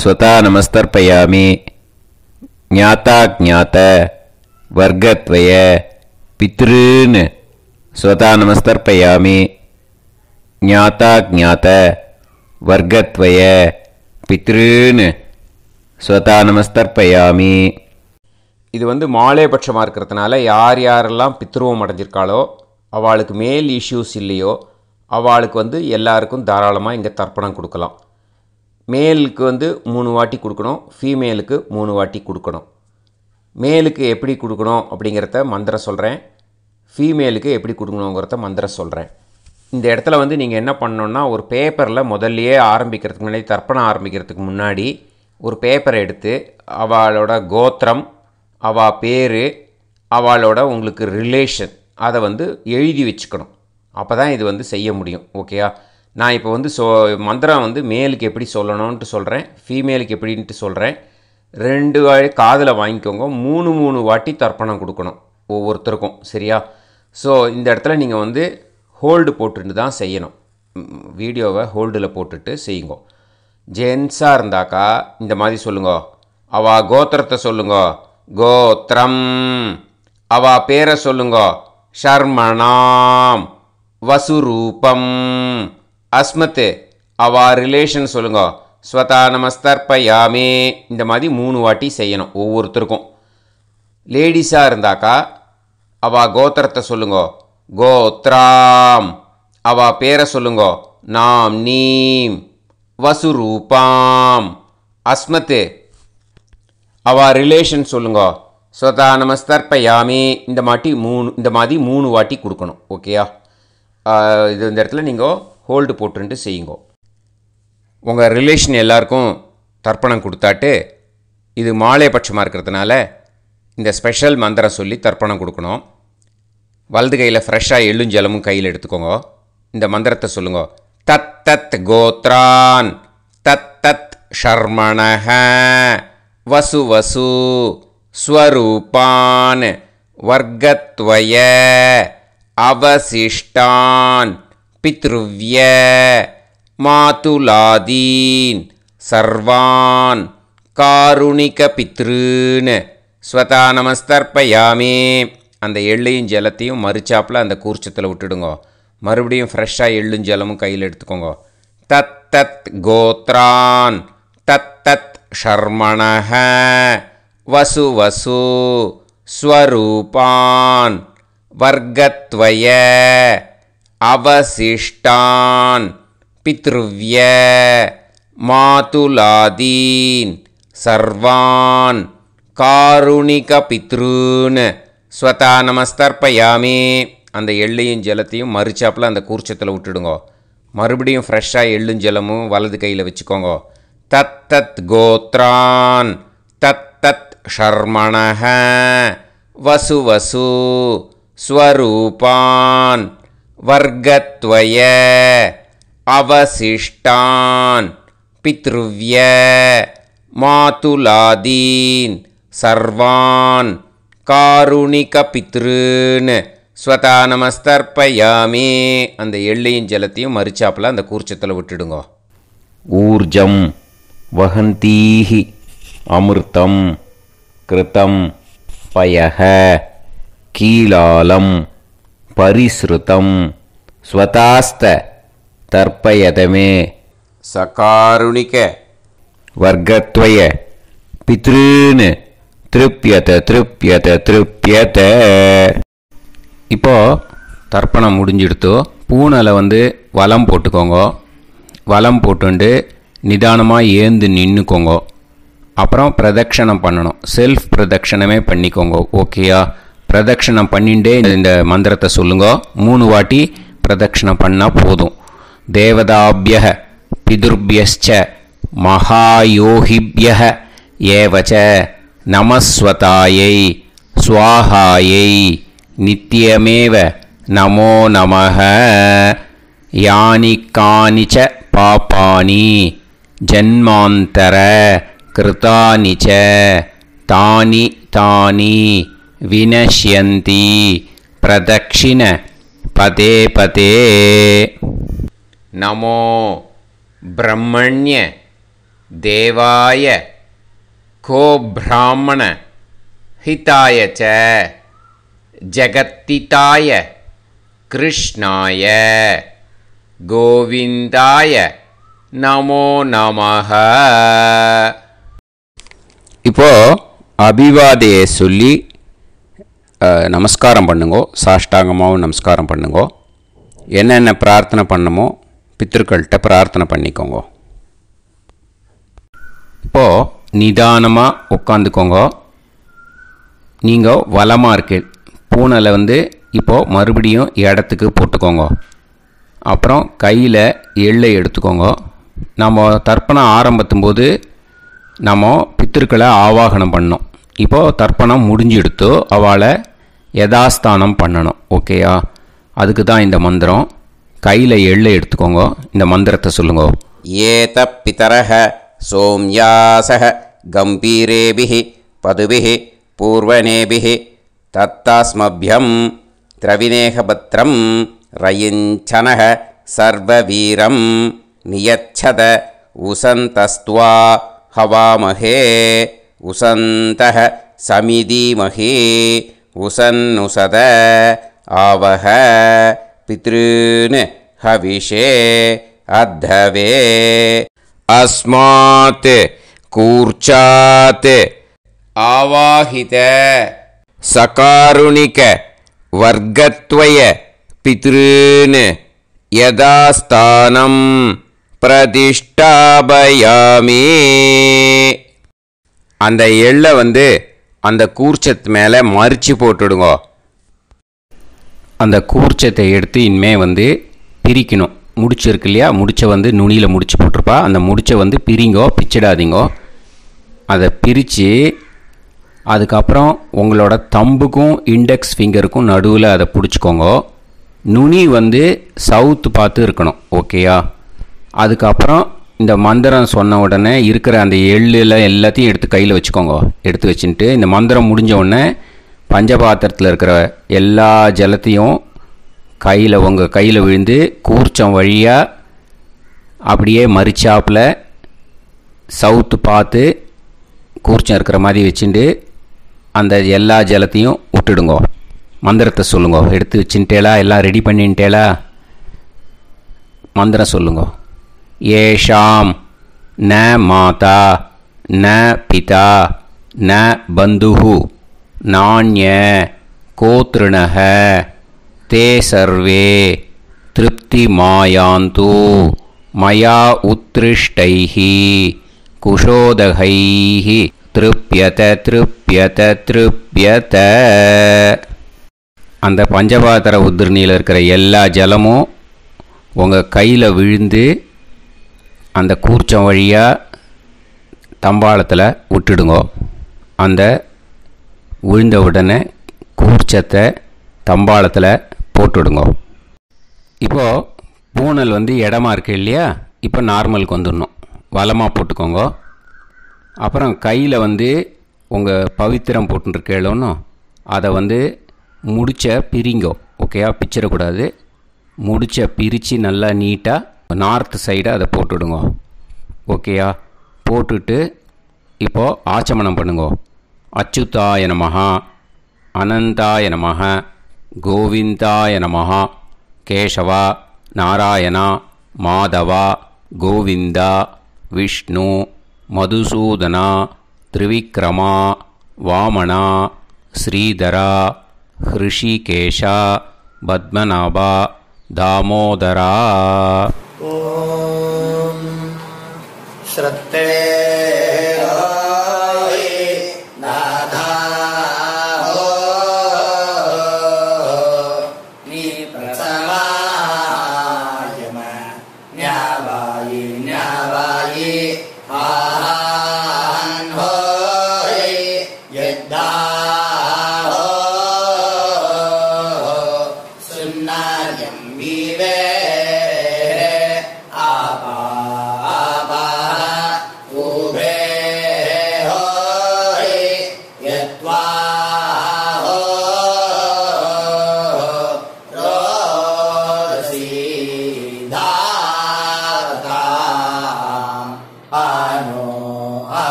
ஸ்வதா நமஸ்தர்ப்பயாமி. ஞாதா ஜாத்த வர்க்கத்வய பித்ருன்னு ஸ்வதா நமஸ்தர்ப்பயாமி. ஞாதா ஜாத்த வர்க்கத்வய பித்ருன்னு ஸ்வதா நமஸ்தர்ப்பயாமி. இது மாலேபட்சமாக இருக்கிறதுனால யார் யாரெல்லாம் பித்ருவம் அடைஞ்சிருக்காளோ அவளுக்கு மேல் இஷ்யூஸ் இல்லையோ அவளுக்கு எல்லாருக்கும் தாராளமாக இங்கே தர்ப்பணம் கொடுக்கலாம். மேலுக்கு 3 வாட்டி கொடுக்கணும், ஃபீமேலுக்கு 3 வாட்டி கொடுக்கணும். மேலுக்கு எப்படி கொடுக்கணும் அப்படிங்கிறத மந்திரம் சொல்கிறேன், ஃபீமேலுக்கு எப்படி கொடுக்கணுங்கிறத மந்திரம் சொல்கிறேன். இந்த இடத்துல நீங்கள் என்ன பண்ணணுன்னா, ஒரு பேப்பரில் முதல்லையே ஆரம்பிக்கிறதுக்கு முன்னாடி, தர்ப்பணம் ஆரம்பிக்கிறதுக்கு முன்னாடி ஒரு பேப்பரை எடுத்து அவளோட கோத்திரம், அவள் பேர், அவளோட உங்களுக்கு ரிலேஷன் அதை எழுதி வச்சுக்கணும். அப்போ தான் இது செய்ய முடியும். ஓகேயா? நான் இப்போ மந்திரம் மேலுக்கு எப்படி சொல்லணும்ன்ட்டு சொல்கிறேன், ஃபீமேலுக்கு எப்படின்ட்டு சொல்கிறேன். 2 காதில் வாங்கிக்கோங்க. 3 வாட்டி தர்ப்பணம் கொடுக்கணும் ஒவ்வொருத்தருக்கும். சரியா? ஸோ இந்த இடத்துல நீங்கள் ஹோல்டு போட்டுட்டு தான் செய்யணும். வீடியோவை ஹோல்டில் போட்டுட்டு செய்யுங்க. ஜென்ஸாக இருந்தாக்கா இந்த மாதிரி சொல்லுங்க. அவள் கோத்திரத்தை சொல்லுங்க, கோத்ரம். அவள் பேரை சொல்லுங்க, ஷர்மணாம் வசுரூபம். அஸ்மத். அவள் ரிலேஷன் சொல்லுங்க, ஸ்வதா நமஸ்தர்ப்பயாமி. இந்த மாதிரி 3 வாட்டி செய்யணும் ஒவ்வொருத்தருக்கும். லேடிஸாக இருந்தாக்கா அவள் கோத்திரத்தை சொல்லுங்க, கோத்ராம். அவள் பேரை சொல்லுங்க, நாம் நீம் வசுரூபாம். அஸ்மத். அவள் ரிலேஷன் சொல்லுங்க, ஸ்வதா நமஸ்தர்ப்பயாமி. இந்த மாதிரி 3 வாட்டி கொடுக்கணும். ஓகேயா? இந்த இடத்துல நீங்கள் ஹோல்டு போட்டுட்டு செய்யுங்க. உங்கள் ரிலேஷன் எல்லாருக்கும் தர்ப்பணம் கொடுத்தாட்டு இது மாலைபட்சமாக இருக்கிறதுனால இந்த ஸ்பெஷல் மந்திரம் சொல்லி தர்ப்பணம் கொடுக்கணும். வலது கையில் ஃப்ரெஷ்ஷாக எள்ளும் ஜலமும் கையில் எடுத்துக்கோங்க. இந்த மந்திரத்தை சொல்லுங்க. தத் தத் கோத்ரான் தத் தத் ஷர்மணஹ வசு வசு ஸ்வரூபான் வர்க்கத்வய அவசிஷ்டான் பித்ருவ்ய மாதுலாதீன் சர்வான் காருணிக பித்ருன்னு ஸ்வதா நமஸ்தர்ப்பயாமி. அந்த எள்ளையும் ஜலத்தையும் மரிச்சாப்பில் அந்த கூர்ச்சத்தில் விட்டுடுங்க. மறுபடியும் ஃப்ரெஷ்ஷாக எள்ளும் ஜலமும் கையில் எடுத்துக்கோங்க. தத் தத் கோத்ரான் தத் தத் ஷர்மணஹ வசு வசு ஸ்வரூபான் வர்க்கத்வய அவசிஷ்டான் பித்ருவ்ய மாதுலாதீன் சர்வான் காருணிக பித்ருன்னு ஸ்வதா நமஸ்தர்ப்பயாமி. அந்த எள்ளையும் ஜலத்தையும் மரிச்சாப்பில் அந்த கூர்ச்சத்தில் விட்டுடுங்க. மறுபடியும் ஃப்ரெஷ்ஷாக எள்ளும் ஜலமும் வலது கையில் வச்சுக்கோங்க. தத் தத் கோத்ரான் தத் தத் ஷர்மணஹ வசு வசு ஸ்வரூபான் வர்க்கத்வய அவசிஷ்டான் பித்ருவ்ய மாதுலாதீன் சர்வான் காருணிக பித்ருன்னு ஸ்வதா நமஸ்தர்ப்பயாமி. அந்த எள்ளையும் ஜலத்தையும் மரிச்சாப்பில் அந்த கூர்ச்சத்தில் விட்டுடுங்க. ஊர்ஜம் வஹந்தீஹி அமிர்தம் கிருதம் பயஹ கீலாலம் பரிஸ்ருதம் ஸ்வதாஸ்த தர்ப்பயதமே சகாருணிக வர்க்கத்வய பித்ருன்னு திருப்யத திருப்யத திருப்யத. இப்போது தர்ப்பணம் முடிஞ்சிடுத்தோ பூனலை வலம் போட்டுக்கோங்க. வலம் போட்டுண்டு நிதானமாக ஏந்து நின்றுக்கோங்க. அப்புறம் பிரதட்சணம் பண்ணணும். செல்ஃப் பிரதட்சணமே பண்ணிக்கோங்க. ஓகேயா? பிரதட்சணம் பண்ணிண்டே இந்த மந்திரத்தை சொல்லுங்க. 3 வாட்டி பிரதட்சணம் பண்ணால் போதும். தேவதாபிய பிதுர்பியச்ச மகாயோகிபிய ஏவச்ச நமஸ்வதாயை ஸ்வாஹாயை நித்யமேவ நமோ நமः. யானி கானிச்ச பாபானி ஜன்மாந்தர கிருதானி ச தானி தானி வினஷ்யந்தி பிரதக்ஷிண பதே பதே. நமோ பிரம்மண்ய தேவாய கோ பிராமண ஹிதாய ச ஜகத்திதாய கிருஷ்ணாய கோவிந்தாய நமோ நமः. இப்போ அபிவாதையை சொல்லி நமஸ்காரம் பண்ணுங்கோ. சாஷ்டாங்கமாகவும் நமஸ்காரம் பண்ணுங்கோ. என்னென்ன பிரார்த்தனை பண்ணமோ பித்ருக்கள்கிட்ட பிரார்த்தனை பண்ணிக்கோங்க. இப்போது நிதானமாக உட்காந்துக்கோங்க. நீங்கள் வலமாக இருக்கு பூனலை இப்போது மறுபடியும் இடத்துக்கு போட்டுக்கோங்க. அப்புறம் கையில் எள்ளை எடுத்துக்கோங்க. நம்ம தர்ப்பணம் ஆரம்பித்தும் போது நம்ம பித்திருக்களை ஆவாகனம் பண்ணோம். இப்போது தர்ப்பணம் முடிஞ்செடுத்து அவளை யதாஸ்தானம் பண்ணணும். ஓகேயா? அதுக்கு தான் இந்த மந்திரம். கையில் எள்ளை எடுத்துக்கோங்க. இந்த மந்திரத்தை சொல்லுங்க. ஏத பிதரஹ சோம்யாசஹ கம்பீரேபிஹி பதுபிஹி பூர்வனேபிஹி தத்தாஸ்மப்யம் திரவினேகபத்ரம் ரயிஞ்சனஹ சர்வவீரம் நியச்சத உசந்தஸ்த்வா ஹவாமஹே உசந்தஹ சமிதீமஹி உசன்னுசத ஆவஹ பித்ருன் ஹவிஷே அத்தவே. அஸ்மாத் கூர்ச்சாத் ஆவாஹித சகாருணிக வர்க்கத்வய பித்ருன் யதாஸ்தானம் பிரதிஷ்டாபயாமி. அந்த எள்ளை அந்த கூர்ச்சத்து மேலே மறித்து போட்டுடுங்க. அந்த கூர்ச்சத்தை எடுத்து இனிமே பிரிக்கணும். முடிச்சு இருக்கு இல்லையா? முடிச்சை நுனியில் முடிச்சு போட்டிருப்பா. அந்த முடிச்சை பிரிங்கோ, பிச்சிடாதீங்கோ. அதை பிரித்து அதுக்கப்புறம் உங்களோட தம்புக்கும் இண்டெக்ஸ் ஃபிங்கருக்கும் நடுவில் அதை பிடிச்சிக்கோங்க. நுனி சவுத்து பார்த்து இருக்கணும். ஓகேயா? அதுக்கப்புறம் இந்த மந்திரம் சொன்ன உடனே இருக்கிற அந்த எள்ளில் எல்லாத்தையும் எடுத்து கையில் வச்சுக்கோங்க. எடுத்து வச்சுட்டு இந்த மந்திரம் முடிஞ்ச உடனே பஞ்சபாத்திரத்தில் இருக்கிற எல்லா ஜலத்தையும் உங்கள் கையில் விழுந்து கூர்ச்சம் வழியாக அப்படியே மறிச்சாப்பில் சவுத்து பார்த்து கூர்ச்சம் இருக்கிற மாதிரி வச்சுட்டு அந்த எல்லா ஜலத்தையும் விட்டுடுங்கோ. மந்திரத்தை சொல்லுங்க. எடுத்து வச்சுட்டேலா? எல்லாம் ரெடி பண்ணிட்டேலா? மந்திரம் சொல்லுங்க. ஏஷாம் ந மாதா ந பிதா ந பந்துஹு நாண்ய கோத்ருணஹ தே சர்வே திருப்தி மாயாந்து மயா உத்ருஷ்டைஹி குஷோதகைஹி திருப்யத திருப்யத திருப்யத. அந்த பஞ்சபாத்திர உதிர்ணியில் இருக்கிற எல்லா ஜலமும் உங்கள் கையில் விழுந்து அந்த கூர்ச்சம் வழியாக தம்பாளத்தில் விட்டுடுங்க. அந்த விழுந்த உடனே கூர்ச்சத்தை தம்பாளத்தில் போட்டுடுங்க. இப்போது பூனல் இடமா இருக்கு இல்லையா? இப்போ நார்மலுக்கு வந்துடணும். வலமாக போட்டுக்கோங்க. அப்புறம் கையில் உங்கள் பவித்திரம் போட்டுருக்கேளோன்னு அதை முடிச்ச பிரிங்கோ. ஓகேயா? பிச்சிடக்கூடாது. முடிச்ச பிரித்து நல்லா நீட்டாக நார்த் சைடை அதை போட்டுடுங்க. ஓகேயா? போட்டுட்டு இப்போது ஆச்சமனம் பண்ணுங்க. அச்சுதாய நமஹ அனந்தாய நமஹ கோவிந்தாய நமஹ கேசவா நாராயணா மாதவா கோவிந்தா விஷ்ணு மதுசூதனா திரிவிக்ரமா வாமனா ஸ்ரீதரா ஹிருஷிகேஷா பத்மநாபா தாமோதரா. ஓம் ஸ்ரத்தே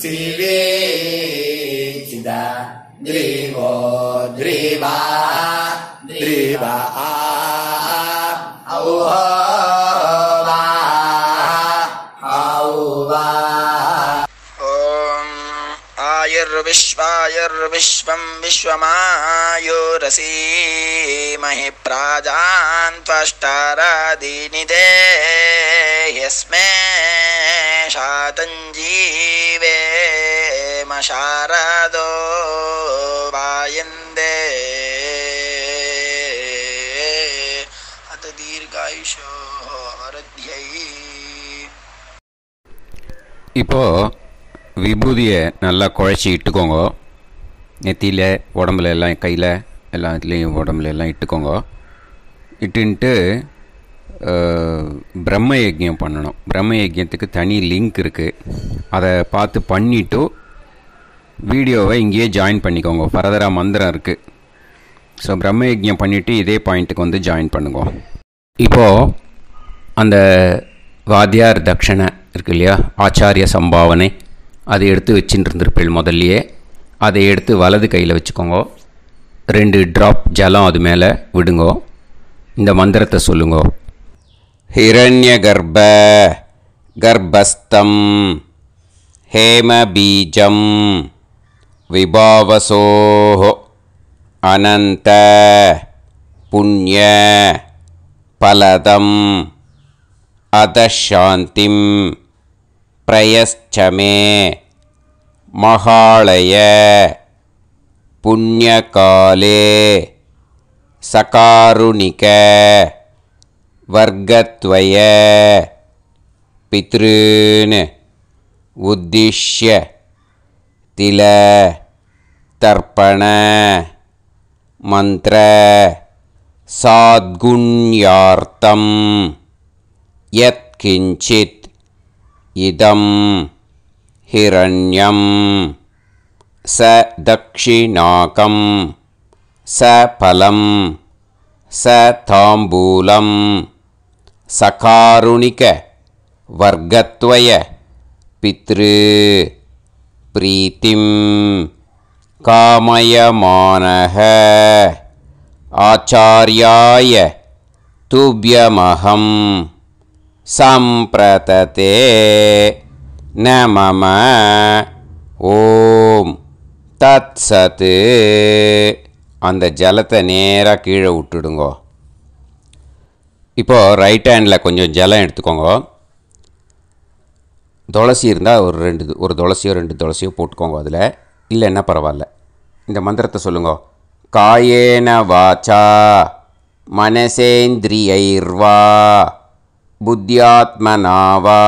जीवे चिदा द्रिवो द्रिवा द्रिवा औवा औवा आयुर्विश्वायुर्विश्वं विश्वमायुरसी महि प्राजान् त्वष्टारादीनिदे यस्मै शातञ्जीवेम शारदो वायन्दे अत दीर्घायुषो हरद्यै இப்போ விபூதியை நல்லா குழச்சி இட்டுக்கோங்க. நெத்தியில் உடம்புல எல்லாம் கையில் எல்லாத்துலேயும் உடம்புல எல்லாம் இட்டுக்கோங்க. இட்டுன்ட்டு பிரம்ம யஜ்யம் பண்ணணும். பிரம்ம யஜ்யத்துக்கு தனி லிங்க் இருக்குது. அதை பார்த்து பண்ணிவிட்டு வீடியோவை இங்கேயே ஜாயின் பண்ணிக்கோங்க. ஃபர்தராக மந்திரம் இருக்குது. ஸோ பிரம்ம யஜ்யம் பண்ணிவிட்டு இதே பாயிண்ட்டுக்கு வந்து ஜாயின் பண்ணுங்க. இப்போது அந்த வாத்தியார் தட்சணை இருக்கு இல்லையா, ஆச்சாரிய சம்பாவனை, அதை எடுத்து வச்சுட்டு இருந்திருப்பேள் முதல்லையே. அதை எடுத்து வலது கையில் வச்சுக்கோங்க. 2 ட்ராப் ஜலம் அது மேலே விடுங்கோ. இந்த மந்திரத்தை சொல்லுங்கோ. ஹிரண்ய கர்ப்ப கர்ப்பஸ்தம் ஹேமபீஜம் விபாவசோஹ அனந்த புண்ணிய பலதம் அதசாந்திம் பிரயஸ்சமே மகாளய புண்ணியகாலே சகாருணிக வர்க்கத்வய பித்ருன் உத்திஷ்ய தில தர்ப்பண மந்திர சாத்குண்யார்த்தம் யத் கிஞ்சித் இதம் ஹிரண்யம் ச தக்ஷிணாகம் ச பலம் ச தாம்பூலம் சகாருணிக வர்க்கத்வய பித்ரு பிரீத்திம் காமயமானஹ ஆச்சார்யாய துப்யமஹம் சம்பிரததே நமம ஓம் தத் சத். அந்த ஜலத்தை நேராக கீழே விட்டுடுங்கோ. இப்போது ரைட் ஹேண்டில் கொஞ்சம் ஜலம் எடுத்துக்கோங்க. துளசி இருந்தால் ஒரு துளசியோ 2 துளசியோ போட்டுக்கோங்க. அதில் இல்லைன்னா பரவாயில்ல. இந்த மந்திரத்தை சொல்லுங்க. காயேன வாச்சா மனசேந்திரியைர்வா புத்தியாத்மனாவா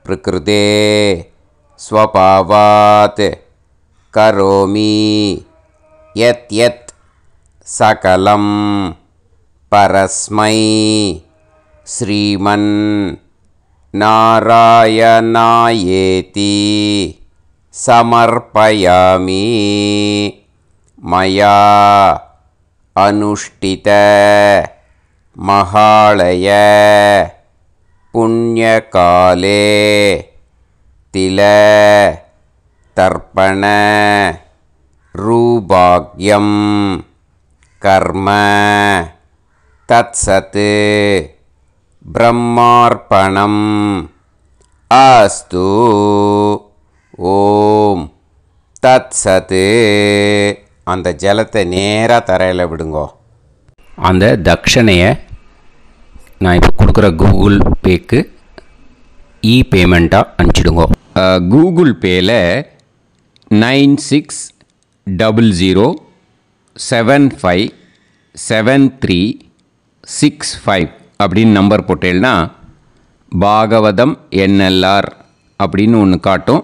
பிரகிருதே ஸ்வபாவாத் கரோமி யத் யத் சகலம் பரஸ்மை ஸ்ரீமன் நாராயணாயேதி சமர்ப்பயாமி மயா அனுஷ்டித மகாளய புண்ணியகாலே தில தர்ப்பண ரூபாக்யம் கர்ம தத்சத் பிரம்மார்ப்பணம் அஸ்து. ஓம் தத்சத். அந்த ஜலத்தை நேராக தரையில் விடுங்கோ. அந்த தட்சணையை நான் இப்போ கொடுக்குற கூகுள் பேக்கு பேமெண்ட்டாக அனுப்பிச்சிடுங்க. கூகுள் பேயில் 9600757365 அப்படின்னு நம்பர் போட்டேன்னா பாகவதம் என்எல்ஆர் அப்படின்னு ஒன்று காட்டும்.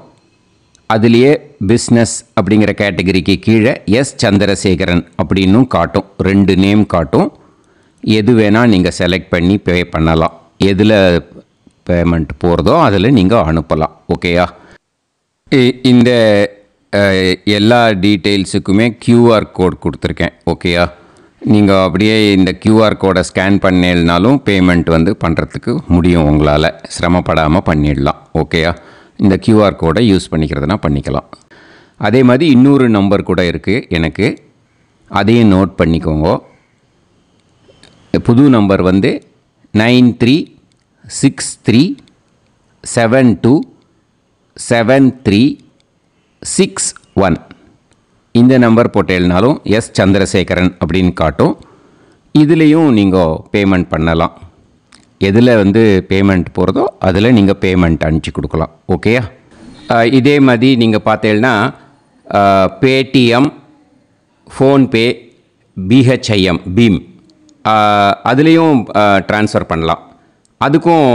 அதுலேயே பிஸ்னஸ் அப்படிங்கிற கேட்டகரிக்கு கீழே எஸ் சந்திரசேகரன் அப்படின்னும் காட்டும். 2 நேம் காட்டும். எது வேணால் நீங்கள் செலக்ட் பண்ணி பே பண்ணலாம். எதில் பேமெண்ட் போகிறதோ அதில் நீங்கள் அனுப்பலாம். ஓகேயா? இந்த எல்லா டீட்டெயில்ஸுக்குமே QR கோட் கொடுத்துருக்கேன். ஓகேயா? நீங்கள் அப்படியே இந்த QR கோடை ஸ்கேன் பண்ணேனாலும் பேமெண்ட் வந்து பண்ணுறதுக்கு முடியும். உங்களால் சிரமப்படாமல் பண்ணிடலாம். ஓகேயா? இந்த QR கோடை யூஸ் பண்ணிக்கிறதுனா பண்ணிக்கலாம். அதே மாதிரி இன்னொரு நம்பர் கூட இருக்குது எனக்கு, அதையும் நோட் பண்ணிக்கோங்க. புது நம்பர் வந்து 9363727361. இந்த நம்பர் போட்டேல்னாலும் எஸ் சந்திரசேகரன் அப்படின்னு காட்டும். இதுலேயும் நீங்கள் பேமெண்ட் பண்ணலாம். எதில் வந்து பேமெண்ட் போகிறதோ அதில் நீங்கள் பேமெண்ட் அனுப்பிச்சி கொடுக்கலாம். ஓகேயா? இதே மாதிரி நீங்கள் பார்த்தீங்கன்னா பேடிஎம், ஃபோன்பே, பிஹெச்ஐஎம், பீம் அதுலேயும் ட்ரான்ஸ்ஃபர் பண்ணலாம். அதுக்கும்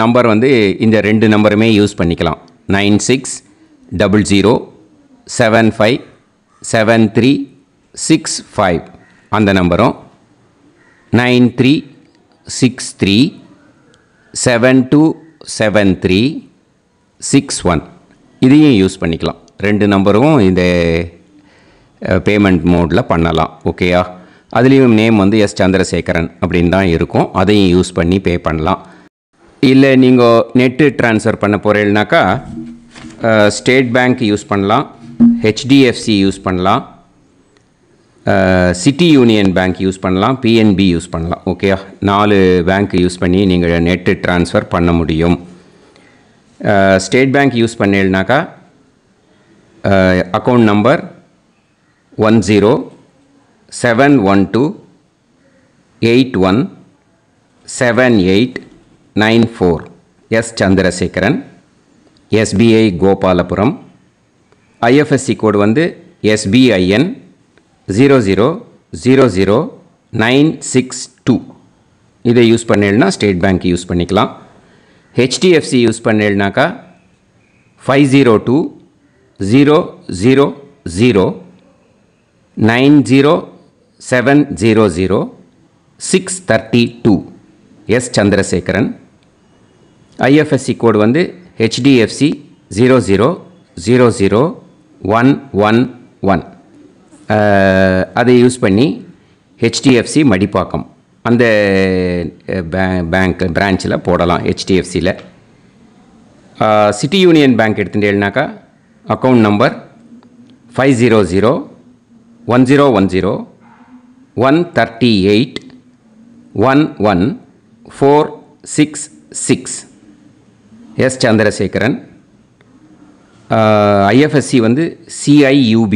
நம்பர் வந்து இந்த 2 நம்பருமே யூஸ் பண்ணிக்கலாம். 9600757365 அந்த நம்பரும் 9363727361 இதையும் யூஸ் பண்ணிக்கலாம். 2 நம்பரும் இந்த பேமெண்ட் மோடில் பண்ணலாம். ஓகேயா? அதுலேயும் நேம் வந்து எஸ் சந்திரசேகரன் அப்படின்னு தான் இருக்கும். அதையும் யூஸ் பண்ணி பே பண்ணலாம். இல்லை நீங்கள் நெட்டு ட்ரான்ஸ்ஃபர் பண்ண போகிறீங்கனாக்கா ஸ்டேட் பேங்க் யூஸ் பண்ணலாம், ஹெச்டிஎஃப்சி யூஸ் பண்ணலாம், சிட்டி யூனியன் பேங்க் யூஸ் பண்ணலாம், பிஎன்பி யூஸ் பண்ணலாம். ஓகேயா? 4 பேங்க் யூஸ் பண்ணி நீங்கள் நெட்டு ட்ரான்ஸ்ஃபர் பண்ண முடியும். ஸ்டேட் பேங்க் யூஸ் பண்ணீங்கனாக்கா account number 1071281789 S Chandrasekaran, SBI Gopalapuram. IFSC code வந்து SBIN 0000962. இதை யூஸ் பண்ணீங்கன்னா ஸ்டேட் பேங்க் யூஸ் பண்ணிக்கலாம். ஹெச்டிஎஃப்சி யூஸ் பண்ணீங்கனாக்கா 50200090700632 எஸ் சந்திரசேகரன். ஐஎஃப்எஸ்சி கோடு வந்து HDFC 0000111. அதை யூஸ் பண்ணி HDFC மடிப்பாக்கம் அந்த பேங்க் பிரான்ச்சில் போடலாம். HDFCயில் சிட்டி யூனியன் பேங்க் எடுத்துட்டேன்னாக்கா account number 500101381146 S Chandrasekaran. IFSC வந்து CIUB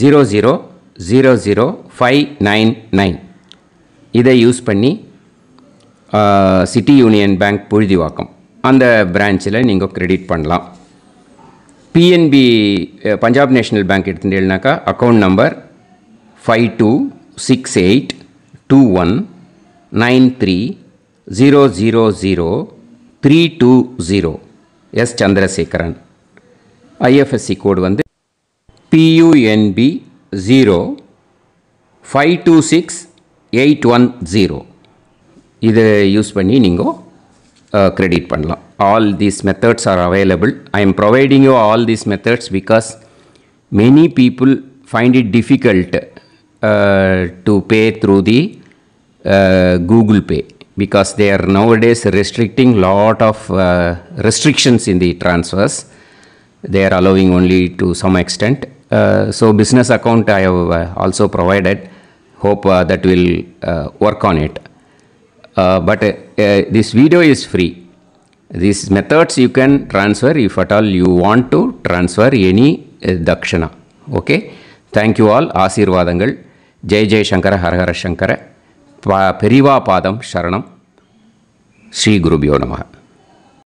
0000599. இதை யூஸ் பண்ணி சிட்டி யூனியன் பேங்க் புழுதிவாக்கம் அந்த பிரான்ச்சில் நீங்கள் கிரெடிட் பண்ணலாம். பிஎன்பி பஞ்சாப் நேஷ்னல் பேங்க் எடுத்துட்டேன்னாக்கா account number 52682193000320 S Chandrasekaran. IFSC code வந்து PUNB 0526810. இதை யூஸ் பண்ணி நீங்கள் கிரெடிட் பண்ணலாம். All these methods are available. I am providing you all these methods because many people find it difficult to pay through the Google Pay because they are nowadays restricting lot of restrictions in the transfers. They are allowing only to some extent. So business account I have also provided. Hope that will work on it. But this video is free. These methods you can transfer if at all you want to transfer any dakshana. Okay. Thank you all. ஆசீர்வாதங்கள். ஜெய் ஜெய் சங்கர ஹரஹர சங்கர. பெரிவா பாதம் சரணம். ஸ்ரீ குருபியோ நமः.